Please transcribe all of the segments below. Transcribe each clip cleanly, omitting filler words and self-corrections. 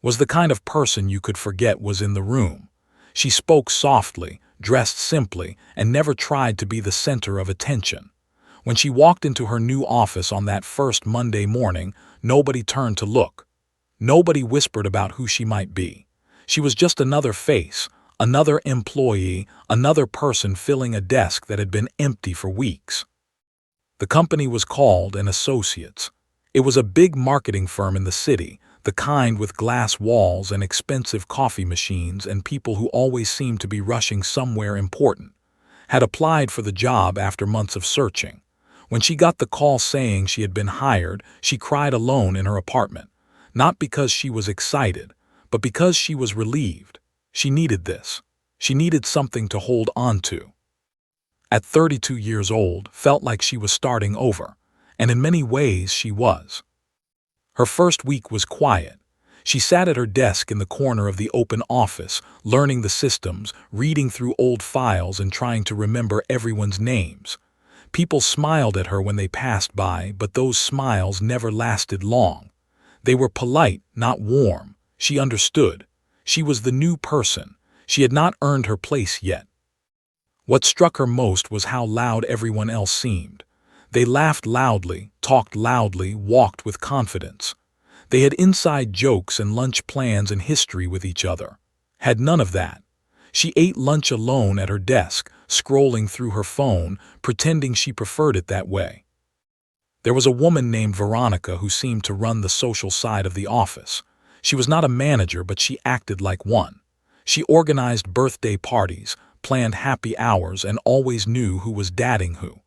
was the kind of person you could forget was in the room. She spoke softly, dressed simply, and never tried to be the center of attention. When she walked into her new office on that first Monday morning, nobody turned to look. Nobody whispered about who she might be. She was just another face, another employee, another person filling a desk that had been empty for weeks. The company was called an Associates. It was a big marketing firm in the city, the kind with glass walls and expensive coffee machines and people who always seemed to be rushing somewhere important. Had applied for the job after months of searching. When she got the call saying she had been hired, she cried alone in her apartment. Not because she was excited, but because she was relieved. She needed this. She needed something to hold on to. At 32 years old, felt like she was starting over, and in many ways she was. Her first week was quiet. She sat at her desk in the corner of the open office, learning the systems, reading through old files and trying to remember everyone's names. People smiled at her when they passed by, but those smiles never lasted long. They were polite, not warm. She understood. She was the new person. She had not earned her place yet. What struck her most was how loud everyone else seemed. They laughed loudly, talked loudly, walked with confidence. They had inside jokes and lunch plans and history with each other. Had none of that. She ate lunch alone at her desk, scrolling through her phone, pretending she preferred it that way. There was a woman named Veronica who seemed to run the social side of the office. She was not a manager, but she acted like one. She organized birthday parties, planned happy hours, and always knew who was dadding who.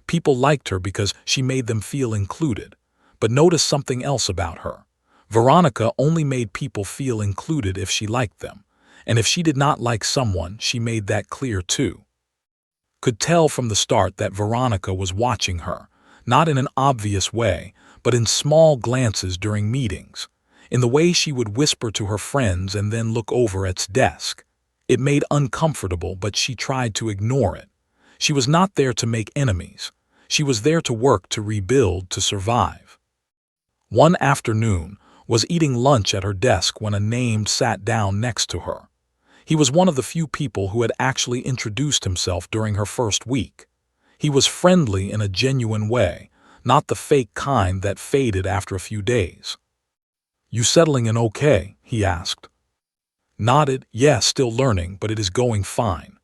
People liked her because she made them feel included. But notice something else about her. Veronica only made people feel included if she liked them. And if she did not like someone, she made that clear too. Could tell from the start that Veronica was watching her, not in an obvious way, but in small glances during meetings, in the way she would whisper to her friends and then look over at the desk. It made uncomfortable, but she tried to ignore it. She was not there to make enemies. She was there to work, to rebuild, to survive. One afternoon, was eating lunch at her desk when a name sat down next to her. He was one of the few people who had actually introduced himself during her first week. He was friendly in a genuine way, not the fake kind that faded after a few days. "You settling in okay?" he asked. Nodded, "Yes, still learning, but it is going fine."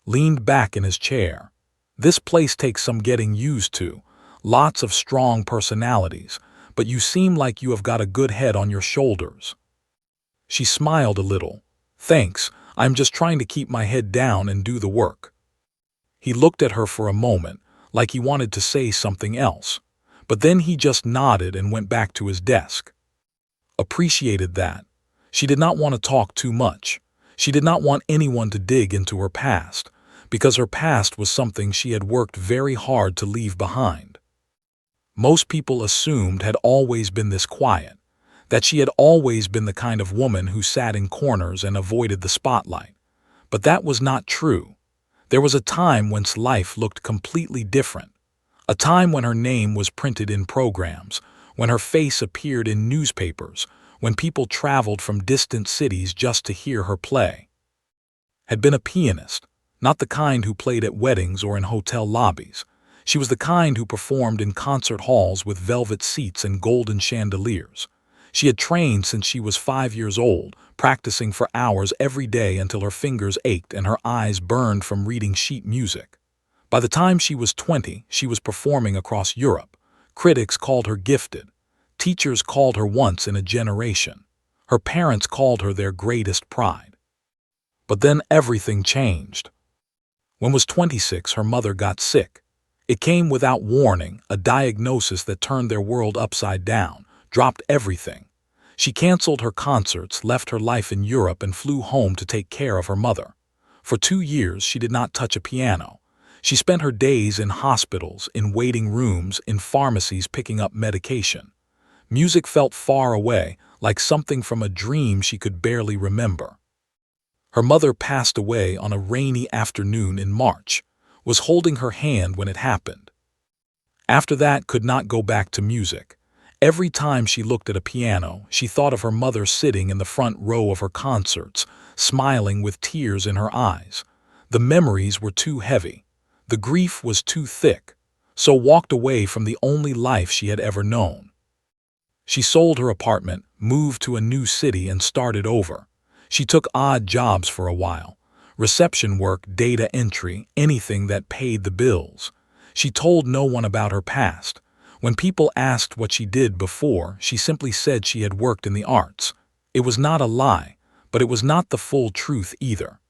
Leaned back in his chair. "This place takes some getting used to. Lots of strong personalities, but you seem like you have got a good head on your shoulders." She smiled a little. "Thanks, I'm just trying to keep my head down and do the work." He looked at her for a moment, like he wanted to say something else, but then he just nodded and went back to his desk. Appreciated that. She did not want to talk too much. She did not want anyone to dig into her past, because her past was something she had worked very hard to leave behind. Most people assumed had always been this quiet, that she had always been the kind of woman who sat in corners and avoided the spotlight. But that was not true. There was a time when life looked completely different. A time when her name was printed in programs, when her face appeared in newspapers, when people traveled from distant cities just to hear her play. Had been a pianist, not the kind who played at weddings or in hotel lobbies. She was the kind who performed in concert halls with velvet seats and golden chandeliers. She had trained since she was 5 years old, practicing for hours every day until her fingers ached and her eyes burned from reading sheet music. By the time she was 20, she was performing across Europe. Critics called her gifted. Teachers called her once in a generation. Her parents called her their greatest pride. But then everything changed. When was 26, her mother got sick. It came without warning, a diagnosis that turned their world upside down, dropped everything. She canceled her concerts, left her life in Europe, and flew home to take care of her mother. For 2 years, she did not touch a piano. She spent her days in hospitals, in waiting rooms, in pharmacies picking up medication. Music felt far away, like something from a dream she could barely remember. Her mother passed away on a rainy afternoon in March, was holding her hand when it happened. After that, could not go back to music. Every time she looked at a piano, she thought of her mother sitting in the front row of her concerts, smiling with tears in her eyes. The memories were too heavy. The grief was too thick, so walked away from the only life she had ever known. She sold her apartment, moved to a new city, and started over. She took odd jobs for a while. Reception work, data entry, anything that paid the bills. She told no one about her past. When people asked what she did before, she simply said she had worked in the arts. It was not a lie, but it was not the full truth either.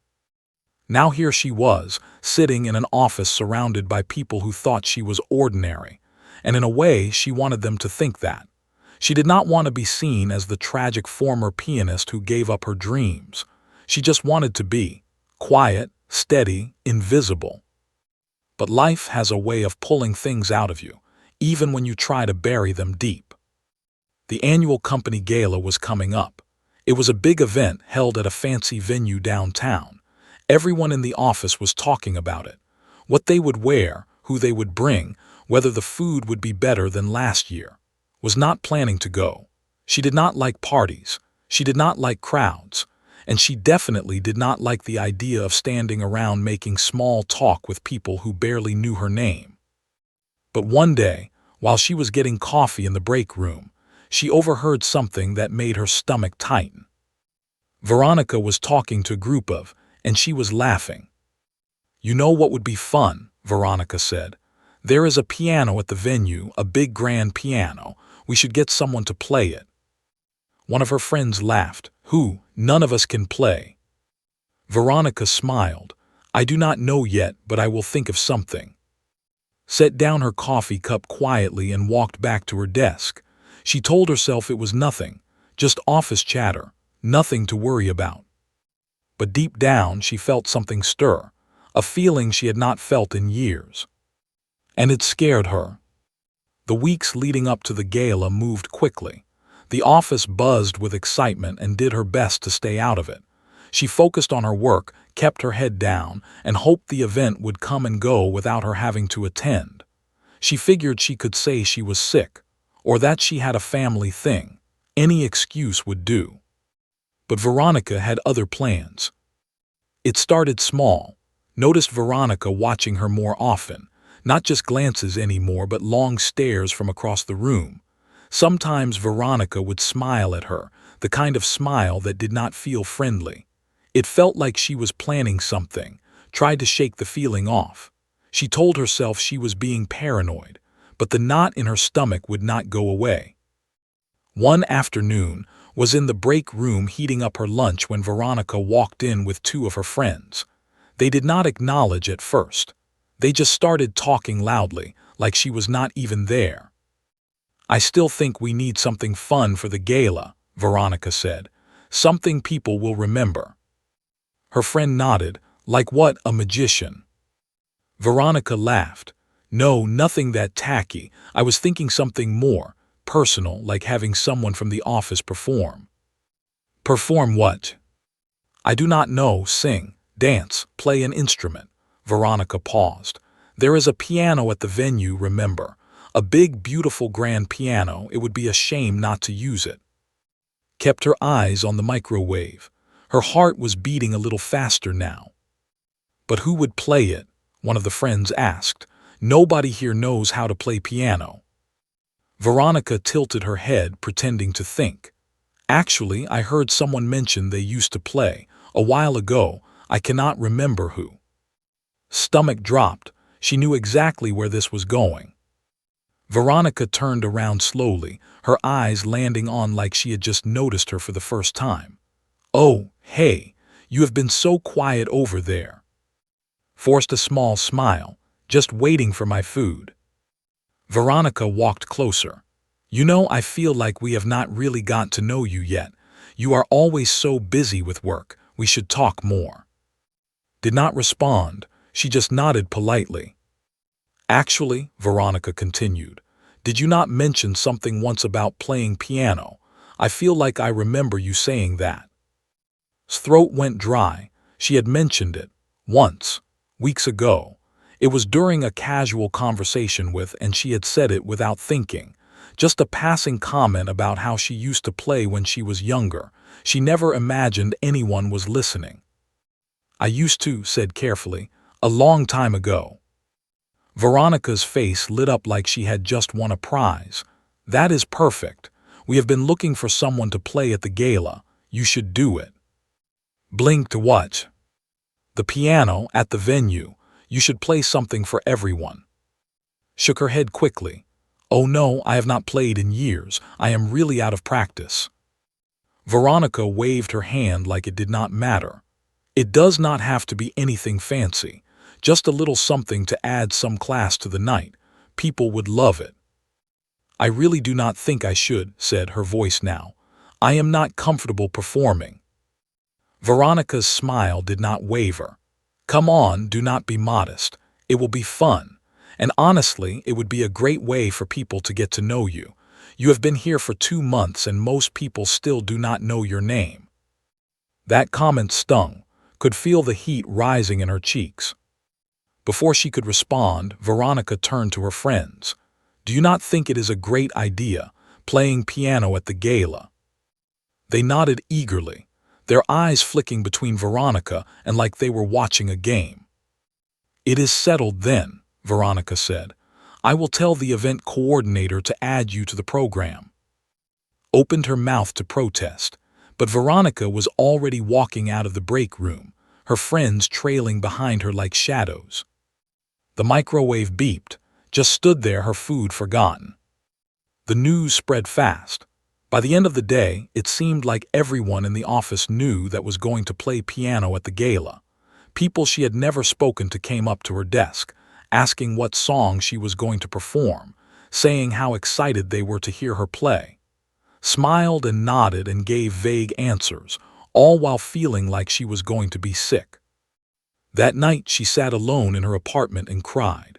Now here she was, sitting in an office surrounded by people who thought she was ordinary, and in a way she wanted them to think that. She did not want to be seen as the tragic former pianist who gave up her dreams. She just wanted to be quiet, steady, invisible. But life has a way of pulling things out of you, even when you try to bury them deep. The annual company gala was coming up. It was a big event held at a fancy venue downtown. Everyone in the office was talking about it. What they would wear, who they would bring, whether the food would be better than last year. Was not planning to go. She did not like parties. She did not like crowds. And she definitely did not like the idea of standing around making small talk with people who barely knew her name. But one day, while she was getting coffee in the break room, she overheard something that made her stomach tighten. Veronica was talking to a group of, and she was laughing. "You know what would be fun," Veronica said. "There is a piano at the venue, a big grand piano. We should get someone to play it." One of her friends laughed. "Who? None of us can play." Veronica smiled. "I do not know yet, but I will think of something." Set down her coffee cup quietly and walked back to her desk. She told herself it was nothing, just office chatter, nothing to worry about. But deep down she felt something stir, a feeling she had not felt in years. And it scared her. The weeks leading up to the gala moved quickly. The office buzzed with excitement and did her best to stay out of it. She focused on her work, kept her head down, and hoped the event would come and go without her having to attend. She figured she could say she was sick, or that she had a family thing. Any excuse would do. But Veronica had other plans. It started small. Noticed Veronica watching her more often, not just glances anymore but long stares from across the room. Sometimes Veronica would smile at her, the kind of smile that did not feel friendly. It felt like she was planning something, tried to shake the feeling off. She told herself she was being paranoid, but the knot in her stomach would not go away. One afternoon was in the break room heating up her lunch when Veronica walked in with two of her friends. They did not acknowledge at first. They just started talking loudly, like she was not even there. "I still think we need something fun for the gala," Veronica said. "Something people will remember." Her friend nodded. "Like what, a magician?" Veronica laughed. "No, nothing that tacky. I was thinking something more personal, like having someone from the office perform." "Perform what?" "I do not know. Sing, dance, play an instrument." Veronica paused. "There is a piano at the venue, remember? A big, beautiful grand piano. It would be a shame not to use it." Kept her eyes on the microwave. Her heart was beating a little faster now. "But who would play it?" one of the friends asked. "Nobody here knows how to play piano." Veronica tilted her head, pretending to think. "Actually, I heard someone mention they used to play. A while ago. I cannot remember who." Stomach dropped. She knew exactly where this was going. Veronica turned around slowly, her eyes landing on like she had just noticed her for the first time. "Oh, hey, you have been so quiet over there." Forced a small smile. "Just waiting for my food." Veronica walked closer. "You know, I feel like we have not really got to know you yet. You are always so busy with work. We should talk more." Did not respond. She just nodded politely. "Actually," Veronica continued, "did you not mention something once about playing piano? I feel like I remember you saying that." His throat went dry. She had mentioned it. Once. Weeks ago. It was during a casual conversation with, and she had said it without thinking. just a passing comment about how she used to play when she was younger. She never imagined anyone was listening. "I used to," said carefully, "a long time ago." Veronica's face lit up like she had just won a prize. "That is perfect. We have been looking for someone to play at the gala. You should do it." "Blink to what?" "The piano at the venue. You should play something for everyone." Shook her head quickly. "Oh no, I have not played in years. I am really out of practice." Veronica waved her hand like it did not matter. "It does not have to be anything fancy. Just a little something to add some class to the night. People would love it." "I really do not think I should," said her voice now. "I am not comfortable performing." Veronica's smile did not waver. "Come on, do not be modest. It will be fun. And honestly, it would be a great way for people to get to know you. You have been here for 2 months and most people still do not know your name." That comment stung, could feel the heat rising in her cheeks. Before she could respond, Veronica turned to her friends. "Do you not think it is a great idea, playing piano at the gala?" They nodded eagerly, their eyes flicking between Veronica and like they were watching a game. "It is settled then," Veronica said. "I will tell the event coordinator to add you to the program." Opened her mouth to protest, but Veronica was already walking out of the break room, her friends trailing behind her like shadows. The microwave beeped, just stood there, her food forgotten. The news spread fast. By the end of the day, it seemed like everyone in the office knew that was going to play piano at the gala. People she had never spoken to came up to her desk, asking what song she was going to perform, saying how excited they were to hear her play. Smiled and nodded and gave vague answers, all while feeling like she was going to be sick. That night she sat alone in her apartment and cried.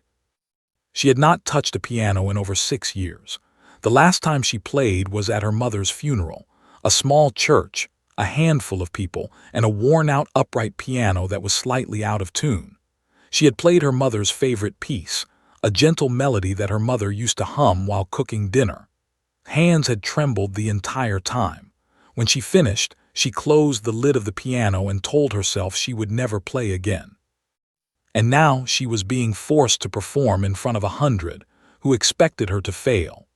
She had not touched a piano in over 6 years. The last time she played was at her mother's funeral, a small church, a handful of people, and a worn-out upright piano that was slightly out of tune. She had played her mother's favorite piece, a gentle melody that her mother used to hum while cooking dinner. Hands had trembled the entire time. When she finished, she closed the lid of the piano and told herself she would never play again. And now she was being forced to perform in front of 100, who expected her to fail.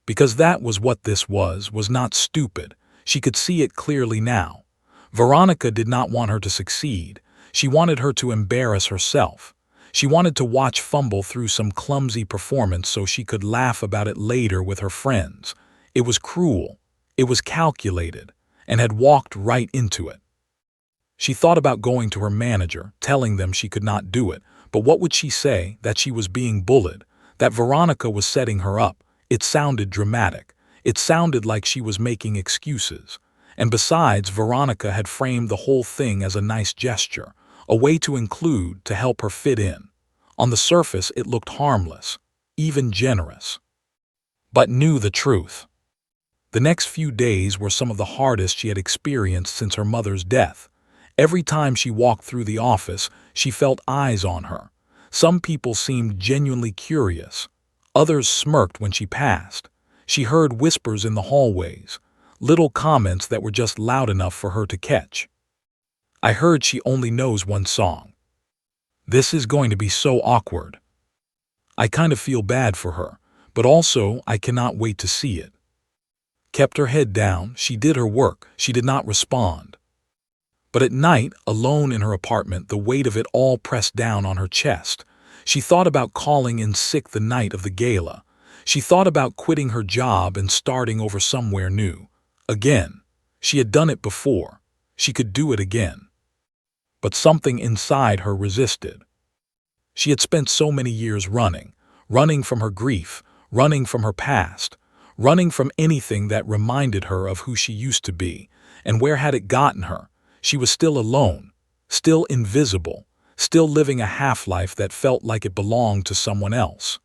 Because that was what this was not stupid. She could see it clearly now. Veronica did not want her to succeed. She wanted her to embarrass herself. She wanted to watch fumble through some clumsy performance so she could laugh about it later with her friends. It was cruel. It was calculated, and had walked right into it. She thought about going to her manager, telling them she could not do it, but what would she say? That she was being bullied, that Veronica was setting her up. It sounded dramatic. It sounded like she was making excuses. And besides, Veronica had framed the whole thing as a nice gesture, a way to include, to help her fit in. On the surface, it looked harmless, even generous. But knew the truth. The next few days were some of the hardest she had experienced since her mother's death. Every time she walked through the office, she felt eyes on her. Some people seemed genuinely curious. Others smirked when she passed. She heard whispers in the hallways, little comments that were just loud enough for her to catch. "I heard she only knows one song. This is going to be so awkward. I kind of feel bad for her, but also I cannot wait to see it." Kept her head down, she did her work, she did not respond. But at night, alone in her apartment, the weight of it all pressed down on her chest. She thought about calling in sick the night of the gala. She thought about quitting her job and starting over somewhere new. Again. She had done it before. She could do it again. But something inside her resisted. She had spent so many years running from her grief, running from her past, running from anything that reminded her of who she used to be. And where had it gotten her? She was still alone, still invisible, still living a half-life that felt like it belonged to someone else.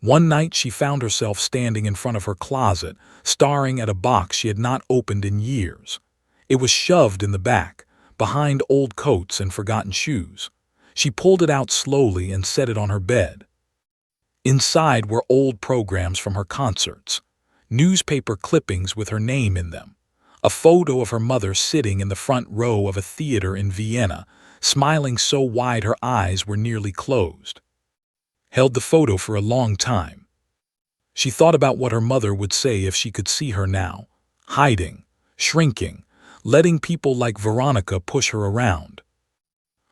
One night she found herself standing in front of her closet, staring at a box she had not opened in years. It was shoved in the back, behind old coats and forgotten shoes. She pulled it out slowly and set it on her bed. Inside were old programs from her concerts, newspaper clippings with her name in them, a photo of her mother sitting in the front row of a theater in Vienna, smiling so wide her eyes were nearly closed. Held the photo for a long time. She thought about what her mother would say if she could see her now, hiding, shrinking, letting people like Veronica push her around.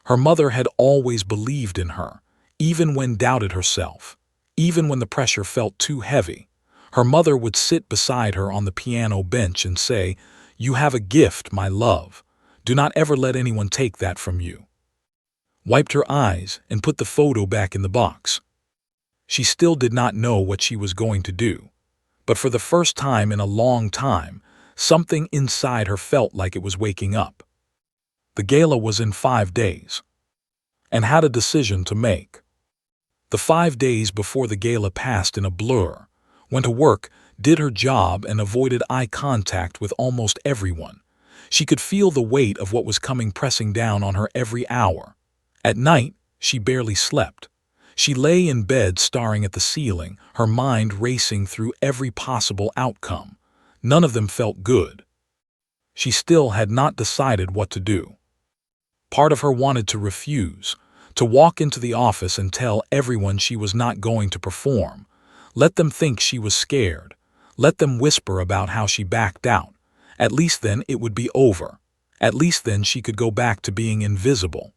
Her mother had always believed in her, even when doubted herself, even when the pressure felt too heavy. Her mother would sit beside her on the piano bench and say, "You have a gift, my love. Do not ever let anyone take that from you." Wiped her eyes and put the photo back in the box. She still did not know what she was going to do, but for the first time in a long time, something inside her felt like it was waking up. The gala was in 5 days, and had a decision to make. The 5 days before the gala passed in a blur. Went to work, did her job, and avoided eye contact with almost everyone. She could feel the weight of what was coming pressing down on her every hour. At night, she barely slept. She lay in bed staring at the ceiling, her mind racing through every possible outcome. None of them felt good. She still had not decided what to do. Part of her wanted to refuse, to walk into the office and tell everyone she was not going to perform. Let them think she was scared. Let them whisper about how she backed out. At least then it would be over. At least then she could go back to being invisible.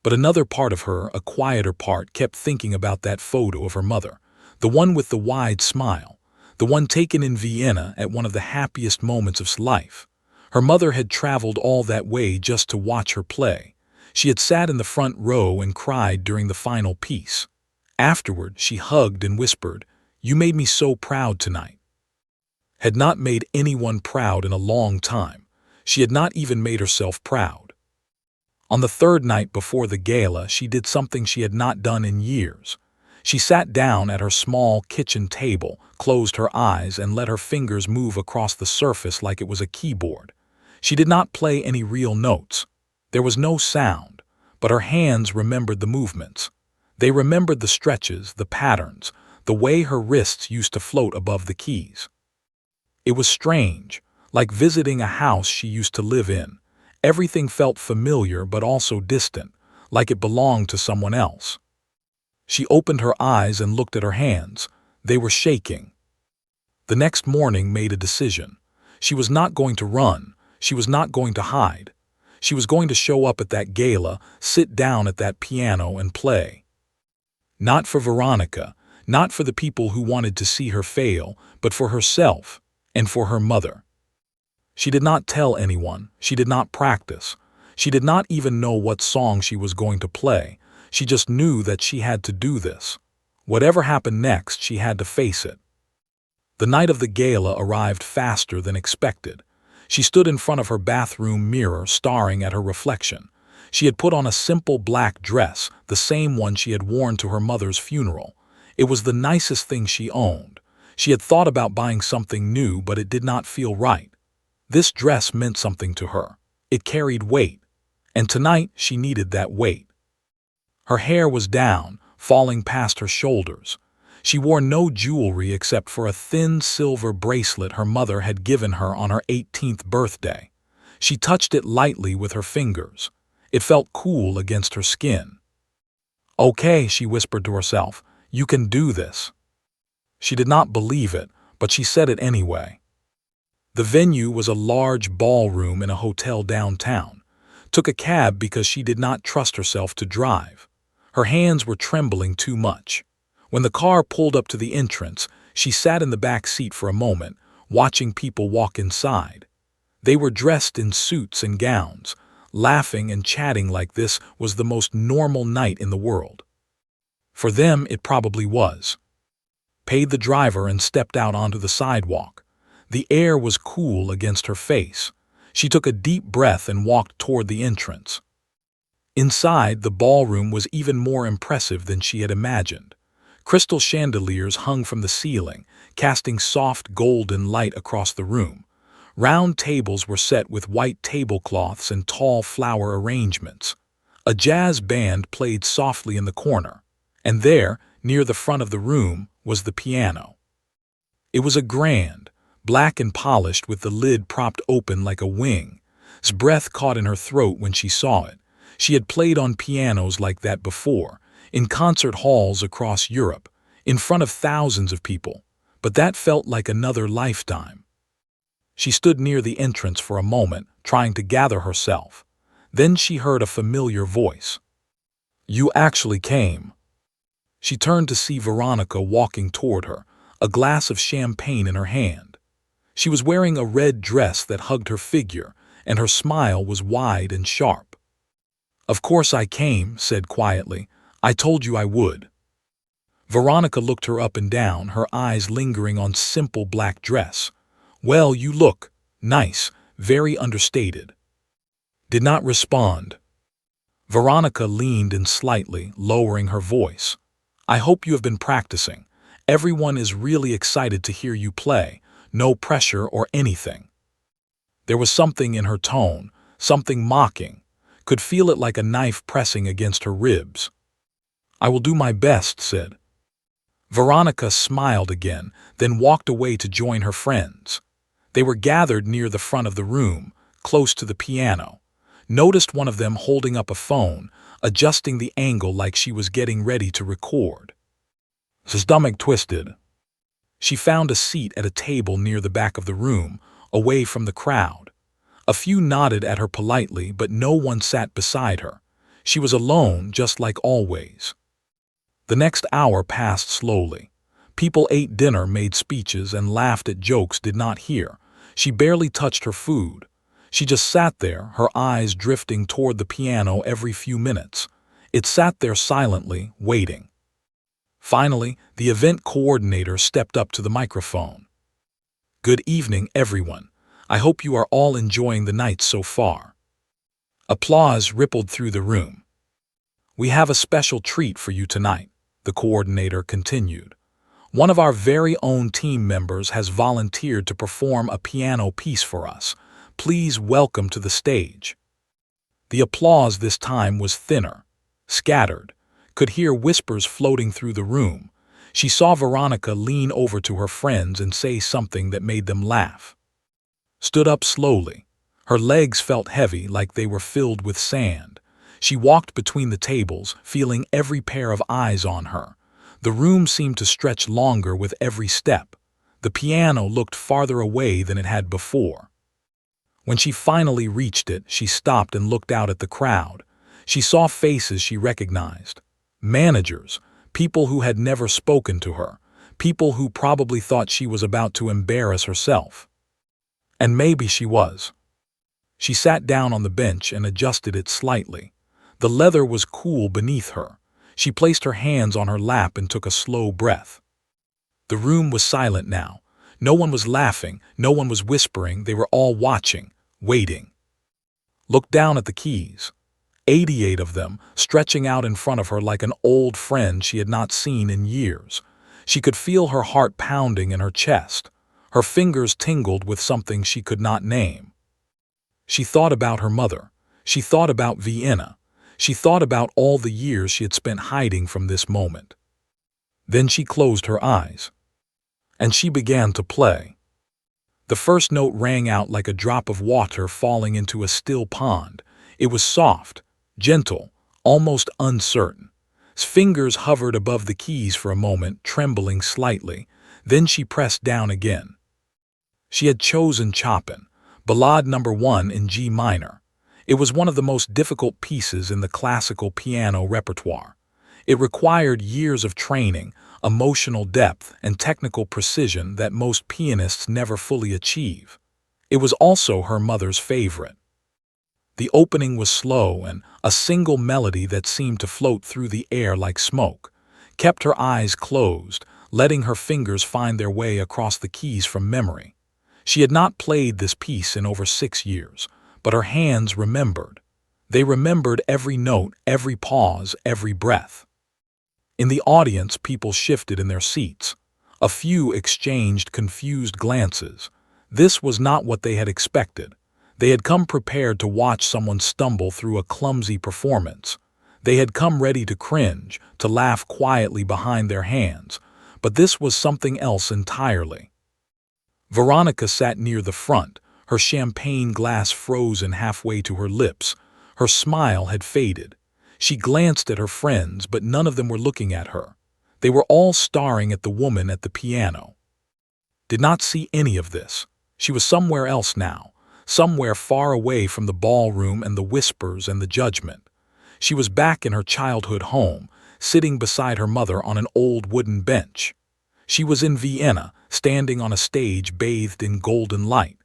But another part of her, a quieter part, kept thinking about that photo of her mother, the one with the wide smile, the one taken in Vienna at one of the happiest moments of life. Her mother had traveled all that way just to watch her play. She had sat in the front row and cried during the final piece. Afterward, she hugged and whispered, "You made me so proud tonight." Had not made anyone proud in a long time. She had not even made herself proud. On the third night before the gala, she did something she had not done in years. She sat down at her small kitchen table, closed her eyes, and let her fingers move across the surface like it was a keyboard. She did not play any real notes. There was no sound, but her hands remembered the movements. They remembered the stretches, the patterns, the way her wrists used to float above the keys. It was strange, like visiting a house she used to live in. Everything felt familiar but also distant, like it belonged to someone else. She opened her eyes and looked at her hands. They were shaking. The next morning made a decision. She was not going to run. She was not going to hide. She was going to show up at that gala, sit down at that piano and play. Not for Veronica, not for the people who wanted to see her fail, but for herself and for her mother. She did not tell anyone. She did not practice. She did not even know what song she was going to play. She just knew that she had to do this. Whatever happened next, she had to face it. The night of the gala arrived faster than expected. She stood in front of her bathroom mirror, staring at her reflection. She had put on a simple black dress, the same one she had worn to her mother's funeral. It was the nicest thing she owned. She had thought about buying something new, but it did not feel right. This dress meant something to her. It carried weight, and tonight she needed that weight. Her hair was down, falling past her shoulders. She wore no jewelry except for a thin silver bracelet her mother had given her on her 18th birthday. She touched it lightly with her fingers. It felt cool against her skin. "Okay," she whispered to herself, "you can do this." She did not believe it, but she said it anyway. The venue was a large ballroom in a hotel downtown. Took a cab because she did not trust herself to drive. Her hands were trembling too much. When the car pulled up to the entrance, she sat in the back seat for a moment, watching people walk inside. They were dressed in suits and gowns, laughing and chatting like this was the most normal night in the world. For them, it probably was. Paid the driver and stepped out onto the sidewalk. The air was cool against her face. She took a deep breath and walked toward the entrance. Inside, the ballroom was even more impressive than she had imagined. Crystal chandeliers hung from the ceiling, casting soft golden light across the room. Round tables were set with white tablecloths and tall flower arrangements. A jazz band played softly in the corner. And there, near the front of the room, was the piano. It was a grand, black and polished with the lid propped open like a wing. His breath caught in her throat when she saw it. She had played on pianos like that before, in concert halls across Europe, in front of thousands of people, but that felt like another lifetime. She stood near the entrance for a moment, trying to gather herself. Then she heard a familiar voice. "You actually came." She turned to see Veronica walking toward her, a glass of champagne in her hand. She was wearing a red dress that hugged her figure, and her smile was wide and sharp. "Of course I came," said quietly. "I told you I would." Veronica looked her up and down, her eyes lingering on simple black dress. "Well, you look nice, very understated." Did not respond. Veronica leaned in slightly, lowering her voice. "I hope you have been practicing. Everyone is really excited to hear you play. No pressure or anything." There was something in her tone, something mocking. Could feel it like a knife pressing against her ribs. "I will do my best," said. Veronica smiled again, then walked away to join her friends. They were gathered near the front of the room, close to the piano. Noticed one of them holding up a phone, adjusting the angle like she was getting ready to record. Her stomach twisted. She found a seat at a table near the back of the room, away from the crowd. A few nodded at her politely, but no one sat beside her. She was alone, just like always. The next hour passed slowly. People ate dinner, made speeches, and laughed at jokes did not hear. She barely touched her food. She just sat there, her eyes drifting toward the piano every few minutes. It sat there silently, waiting. Finally, the event coordinator stepped up to the microphone. "Good evening, everyone. I hope you are all enjoying the night so far." Applause rippled through the room. "We have a special treat for you tonight," the coordinator continued. "One of our very own team members has volunteered to perform a piano piece for us. Please welcome to the stage." The applause this time was thinner, scattered. Could hear whispers floating through the room. She saw Veronica lean over to her friends and say something that made them laugh. Stood up slowly. Her legs felt heavy, like they were filled with sand. She walked between the tables, feeling every pair of eyes on her. The room seemed to stretch longer with every step. The piano looked farther away than it had before. When she finally reached it, she stopped and looked out at the crowd. She saw faces she recognized. Managers, people who had never spoken to her, people who probably thought she was about to embarrass herself. And maybe she was. She sat down on the bench and adjusted it slightly. The leather was cool beneath her. She placed her hands on her lap and took a slow breath. The room was silent now. No one was laughing, no one was whispering, they were all watching, waiting. Looked down at the keys. 88 of them, stretching out in front of her like an old friend she had not seen in years. She could feel her heart pounding in her chest. Her fingers tingled with something she could not name. She thought about her mother. She thought about Vienna. She thought about all the years she had spent hiding from this moment. Then she closed her eyes. And she began to play. The first note rang out like a drop of water falling into a still pond. It was soft, gentle, almost uncertain. His fingers hovered above the keys for a moment, trembling slightly. Then she pressed down again. She had chosen Chopin, Ballade No. 1 in G minor. It was one of the most difficult pieces in the classical piano repertoire. It required years of training, emotional depth, and technical precision that most pianists never fully achieve. It was also her mother's favorite. The opening was slow, and a single melody that seemed to float through the air like smoke kept her eyes closed, letting her fingers find their way across the keys from memory. She had not played this piece in over 6 years, but her hands remembered. They remembered every note, every pause, every breath. In the audience, people shifted in their seats. A few exchanged confused glances. This was not what they had expected. They had come prepared to watch someone stumble through a clumsy performance. They had come ready to cringe, to laugh quietly behind their hands, but this was something else entirely. Veronica sat near the front, her champagne glass frozen halfway to her lips. Her smile had faded. She glanced at her friends, but none of them were looking at her. They were all staring at the woman at the piano. Did not see any of this. She was somewhere else now, somewhere far away from the ballroom and the whispers and the judgment. She was back in her childhood home, sitting beside her mother on an old wooden bench. She was in Vienna, standing on a stage bathed in golden light.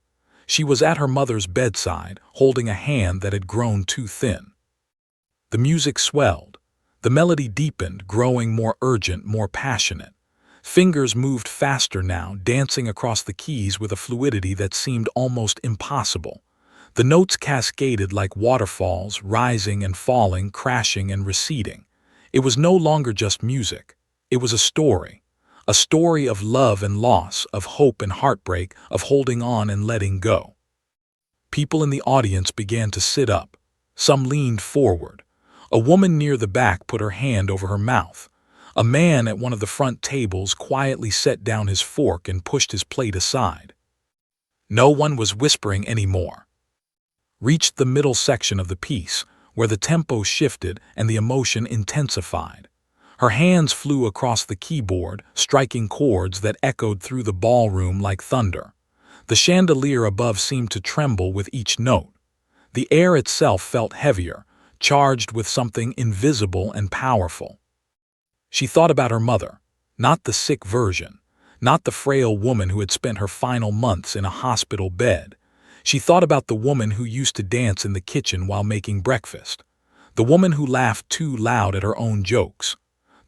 She was at her mother's bedside, holding a hand that had grown too thin. The music swelled. The melody deepened, growing more urgent, more passionate. Fingers moved faster now, dancing across the keys with a fluidity that seemed almost impossible. The notes cascaded like waterfalls, rising and falling, crashing and receding. It was no longer just music. It was a story of love and loss, of hope and heartbreak, of holding on and letting go. People in the audience began to sit up. Some leaned forward. A woman near the back put her hand over her mouth. A man at one of the front tables quietly set down his fork and pushed his plate aside. No one was whispering anymore. Reached the middle section of the piece, where the tempo shifted and the emotion intensified. Her hands flew across the keyboard, striking chords that echoed through the ballroom like thunder. The chandelier above seemed to tremble with each note. The air itself felt heavier, charged with something invisible and powerful. She thought about her mother, not the sick version, not the frail woman who had spent her final months in a hospital bed. She thought about the woman who used to dance in the kitchen while making breakfast, the woman who laughed too loud at her own jokes,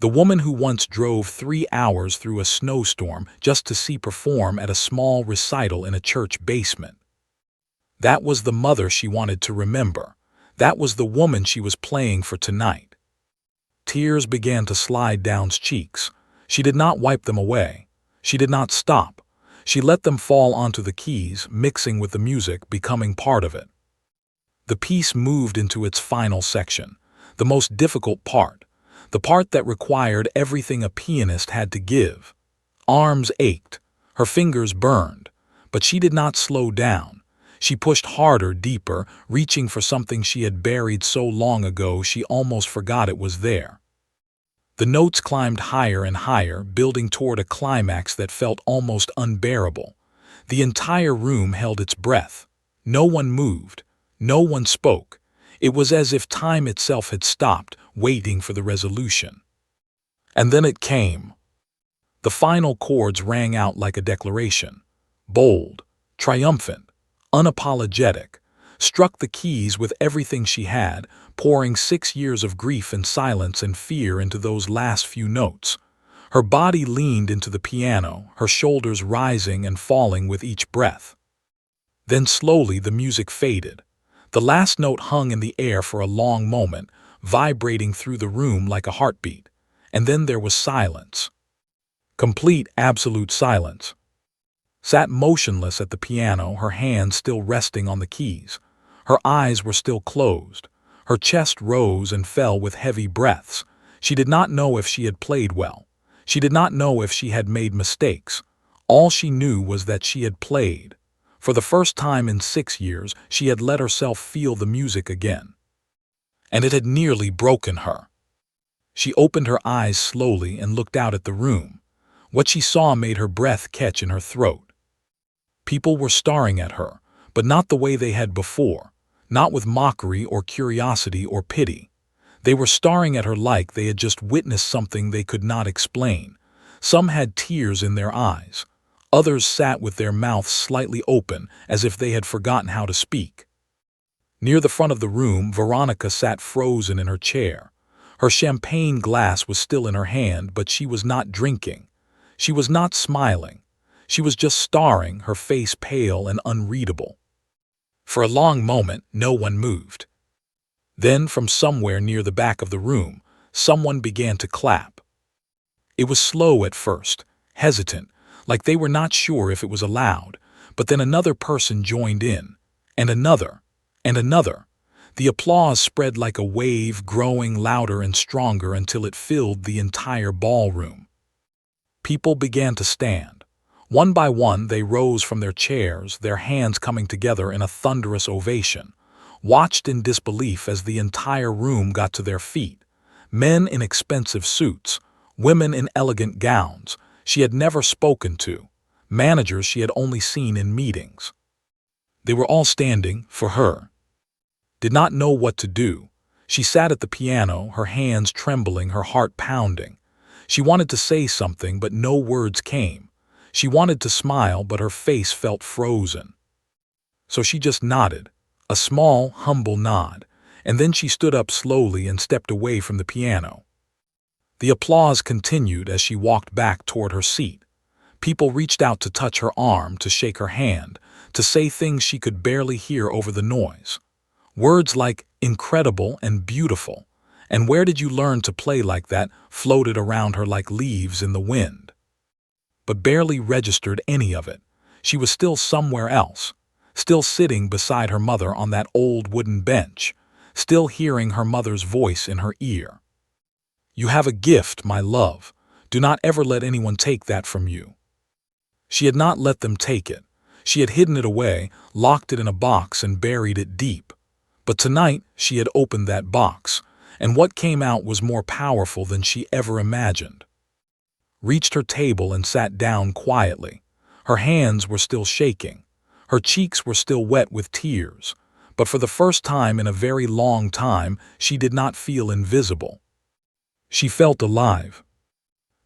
the woman who once drove 3 hours through a snowstorm just to see perform at a small recital in a church basement. That was the mother she wanted to remember. That was the woman she was playing for tonight. Tears began to slide down her cheeks. She did not wipe them away. She did not stop. She let them fall onto the keys, mixing with the music, becoming part of it. The piece moved into its final section, the most difficult part, the part that required everything a pianist had to give. Arms ached, her fingers burned, but she did not slow down. She pushed harder, deeper, reaching for something she had buried so long ago she almost forgot it was there. The notes climbed higher and higher, building toward a climax that felt almost unbearable. The entire room held its breath. No one moved. No one spoke. It was as if time itself had stopped, waiting for the resolution. And then it came. The final chords rang out like a declaration. Bold, triumphant, unapologetic, struck the keys with everything she had, pouring 6 years of grief and silence and fear into those last few notes. Her body leaned into the piano, her shoulders rising and falling with each breath. Then slowly the music faded. The last note hung in the air for a long moment, vibrating through the room like a heartbeat. And then there was silence. Complete, absolute silence. Sat motionless at the piano, her hands still resting on the keys. Her eyes were still closed. Her chest rose and fell with heavy breaths. She did not know if she had played well. She did not know if she had made mistakes. All she knew was that she had played. For the first time in 6 years, she had let herself feel the music again. And it had nearly broken her. She opened her eyes slowly and looked out at the room. What she saw made her breath catch in her throat. People were staring at her, but not the way they had before, not with mockery or curiosity or pity. They were staring at her like they had just witnessed something they could not explain. Some had tears in their eyes. Others sat with their mouths slightly open, as if they had forgotten how to speak. Near the front of the room, Veronica sat frozen in her chair. Her champagne glass was still in her hand, but she was not drinking. She was not smiling. She was just staring, her face pale and unreadable. For a long moment, no one moved. Then, from somewhere near the back of the room, someone began to clap. It was slow at first, hesitant, like they were not sure if it was allowed, but then another person joined in, and another, and another. The applause spread like a wave, growing louder and stronger until it filled the entire ballroom. People began to stand. One by one, they rose from their chairs, their hands coming together in a thunderous ovation, watched in disbelief as the entire room got to their feet. Men in expensive suits, women in elegant gowns she had never spoken to, managers she had only seen in meetings. They were all standing for her. Did not know what to do. She sat at the piano, her hands trembling, her heart pounding. She wanted to say something, but no words came. She wanted to smile, but her face felt frozen. So she just nodded, a small, humble nod, and then she stood up slowly and stepped away from the piano. The applause continued as she walked back toward her seat. People reached out to touch her arm, to shake her hand, to say things she could barely hear over the noise. Words like incredible and beautiful, and where did you learn to play like that, floated around her like leaves in the wind. But barely registered any of it. She was still somewhere else, still sitting beside her mother on that old wooden bench, still hearing her mother's voice in her ear. You have a gift, my love. Do not ever let anyone take that from you. She had not let them take it. She had hidden it away, locked it in a box, and buried it deep. But tonight she had opened that box, and what came out was more powerful than she ever imagined. Reached her table and sat down quietly. Her hands were still shaking. Her cheeks were still wet with tears. But for the first time in a very long time, she did not feel invisible. She felt alive.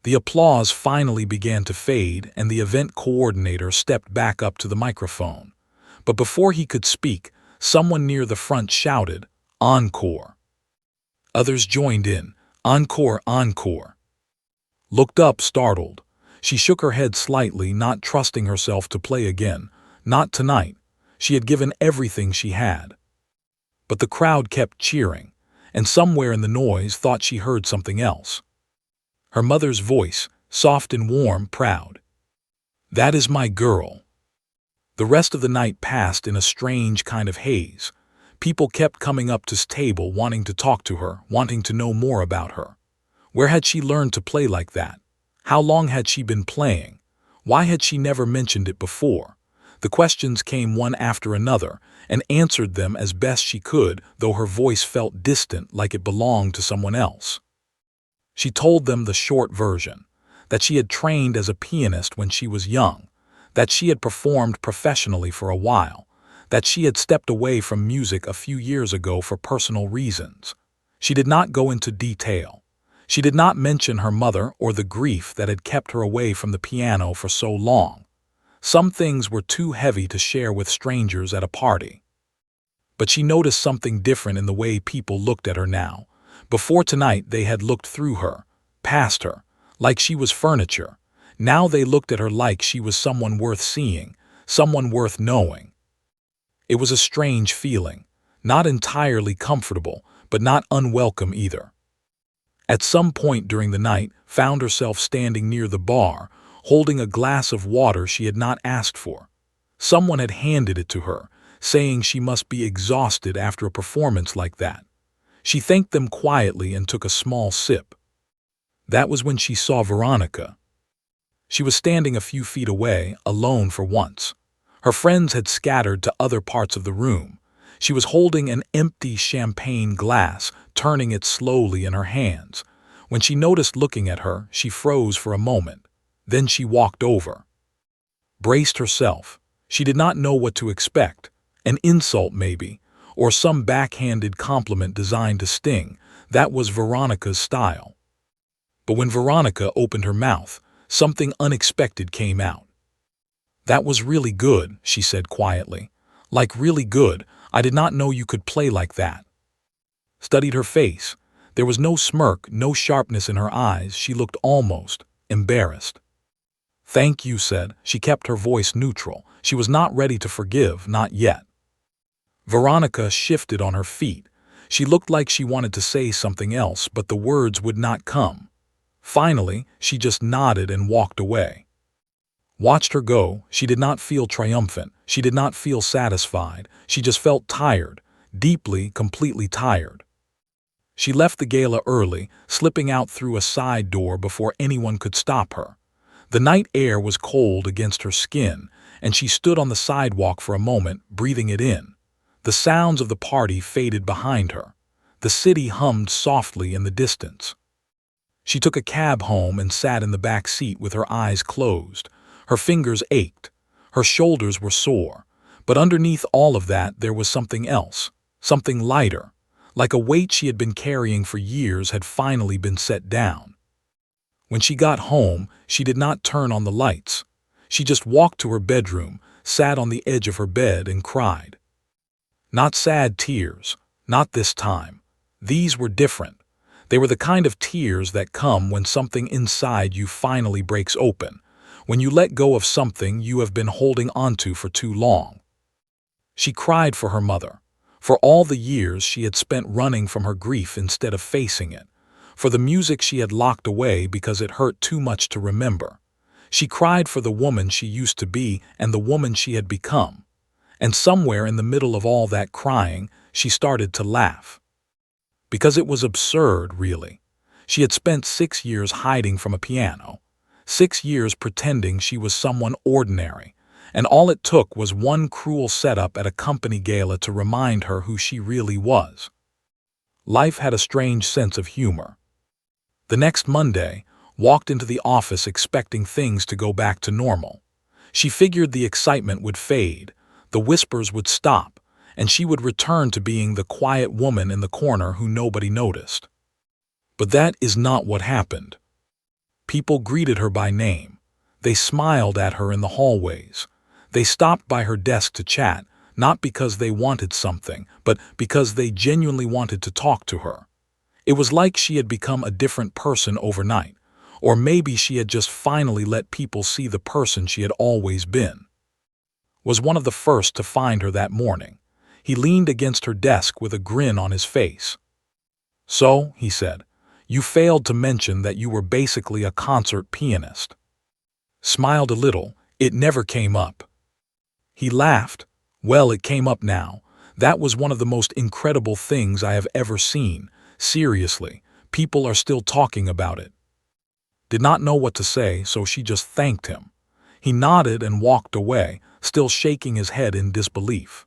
The applause finally began to fade, and the event coordinator stepped back up to the microphone. But before he could speak, someone near the front shouted, "Encore!" Others joined in, "Encore, encore!" Looked up, startled. She shook her head slightly, not trusting herself to play again. Not tonight. She had given everything she had. But the crowd kept cheering, and somewhere in the noise thought she heard something else. Her mother's voice, soft and warm, proud. "That is my girl." The rest of the night passed in a strange kind of haze. People kept coming up to the table, wanting to talk to her, wanting to know more about her. Where had she learned to play like that? How long had she been playing? Why had she never mentioned it before? The questions came one after another, and answered them as best she could, though her voice felt distant, like it belonged to someone else. She told them the short version, that she had trained as a pianist when she was young, that she had performed professionally for a while, that she had stepped away from music a few years ago for personal reasons. She did not go into detail. She did not mention her mother or the grief that had kept her away from the piano for so long. Some things were too heavy to share with strangers at a party. But she noticed something different in the way people looked at her now. Before tonight they had looked through her, past her, like she was furniture. Now they looked at her like she was someone worth seeing, someone worth knowing. It was a strange feeling, not entirely comfortable, but not unwelcome either. At some point during the night, found herself standing near the bar, holding a glass of water she had not asked for. Someone had handed it to her, saying she must be exhausted after a performance like that. She thanked them quietly and took a small sip. That was when she saw Veronica. She was standing a few feet away, alone for once. Her friends had scattered to other parts of the room. She was holding an empty champagne glass, turning it slowly in her hands. When she noticed looking at her, she froze for a moment. Then she walked over. Braced herself. She did not know what to expect. An insult maybe, or some backhanded compliment designed to sting. That was Veronica's style. But when Veronica opened her mouth, something unexpected came out. "That was really good," she said quietly. "Like really good. I did not know you could play like that." Studied her face. There was no smirk, no sharpness in her eyes. She looked almost embarrassed. "Thank you," said. She kept her voice neutral. She was not ready to forgive, not yet. Veronica shifted on her feet. She looked like she wanted to say something else, but the words would not come. Finally, she just nodded and walked away. Watched her go. She did not feel triumphant. She did not feel satisfied. She just felt tired, deeply, completely tired. She left the gala early, slipping out through a side door before anyone could stop her. The night air was cold against her skin, and she stood on the sidewalk for a moment, breathing it in. The sounds of the party faded behind her. The city hummed softly in the distance. She took a cab home and sat in the back seat with her eyes closed. Her fingers ached. Her shoulders were sore. But underneath all of that there was something else, something lighter, like a weight she had been carrying for years had finally been set down. When she got home, she did not turn on the lights. She just walked to her bedroom, sat on the edge of her bed and cried. Not sad tears, not this time. These were different. They were the kind of tears that come when something inside you finally breaks open, when you let go of something you have been holding onto for too long. She cried for her mother, for all the years she had spent running from her grief instead of facing it, for the music she had locked away because it hurt too much to remember. She cried for the woman she used to be and the woman she had become. And somewhere in the middle of all that crying, she started to laugh. Because it was absurd, really. She had spent 6 years hiding from a piano, 6 years pretending she was someone ordinary, and all it took was one cruel setup at a company gala to remind her who she really was. Life had a strange sense of humor. The next Monday, walked into the office expecting things to go back to normal. She figured the excitement would fade, the whispers would stop, and she would return to being the quiet woman in the corner who nobody noticed. But that is not what happened. People greeted her by name. They smiled at her in the hallways. They stopped by her desk to chat, not because they wanted something, but because they genuinely wanted to talk to her. It was like she had become a different person overnight, or maybe she had just finally let people see the person she had always been. Was one of the first to find her that morning. He leaned against her desk with a grin on his face. "So," he said, "you failed to mention that you were basically a concert pianist." Smiled a little. "It never came up." He laughed. "Well, it came up now. That was one of the most incredible things I have ever seen. Seriously, people are still talking about it." Did not know what to say, so she just thanked him. He nodded and walked away, still shaking his head in disbelief.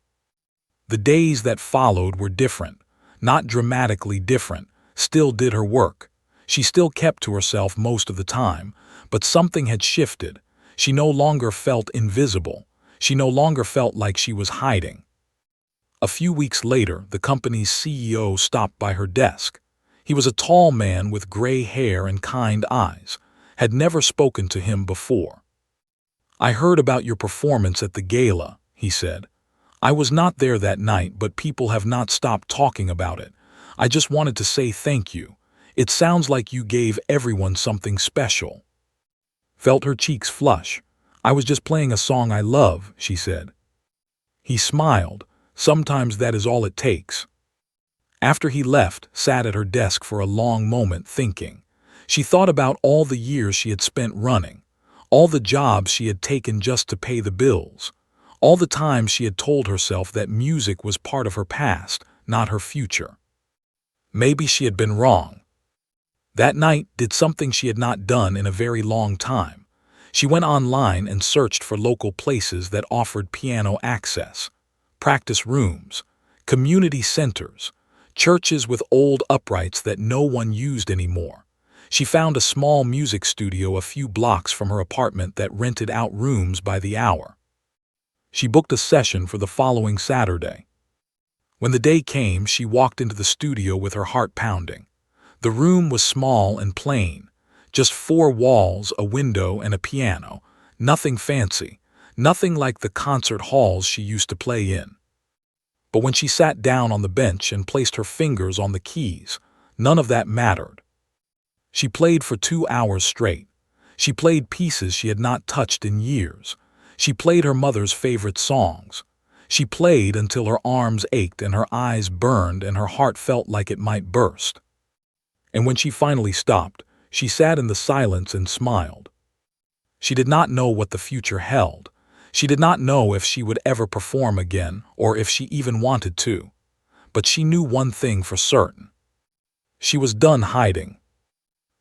The days that followed were different, not dramatically different, still did her work. She still kept to herself most of the time, but something had shifted. She no longer felt invisible. She no longer felt like she was hiding. A few weeks later, the company's CEO stopped by her desk. He was a tall man with gray hair and kind eyes, had never spoken to him before. "I heard about your performance at the gala," he said. "I was not there that night, but people have not stopped talking about it. I just wanted to say thank you. It sounds like you gave everyone something special." Felt her cheeks flush. "I was just playing a song I love," she said. He smiled. "Sometimes that is all it takes." After he left, sat at her desk for a long moment thinking. She thought about all the years she had spent running, all the jobs she had taken just to pay the bills, all the times she had told herself that music was part of her past, not her future. Maybe she had been wrong. That night did something she had not done in a very long time. She went online and searched for local places that offered piano access, practice rooms, community centers, churches with old uprights that no one used anymore. She found a small music studio a few blocks from her apartment that rented out rooms by the hour. She booked a session for the following Saturday. When the day came, she walked into the studio with her heart pounding. The room was small and plain, just 4 walls, a window, and a piano. Nothing fancy, nothing like the concert halls she used to play in. But when she sat down on the bench and placed her fingers on the keys, none of that mattered. She played for 2 hours straight. She played pieces she had not touched in years. She played her mother's favorite songs. She played until her arms ached and her eyes burned and her heart felt like it might burst. And when she finally stopped, she sat in the silence and smiled. She did not know what the future held. She did not know if she would ever perform again or if she even wanted to. but she knew one thing for certain. She was done hiding.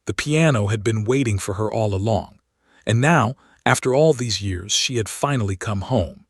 The piano had been waiting for her all along, and now, after all these years, she had finally come home.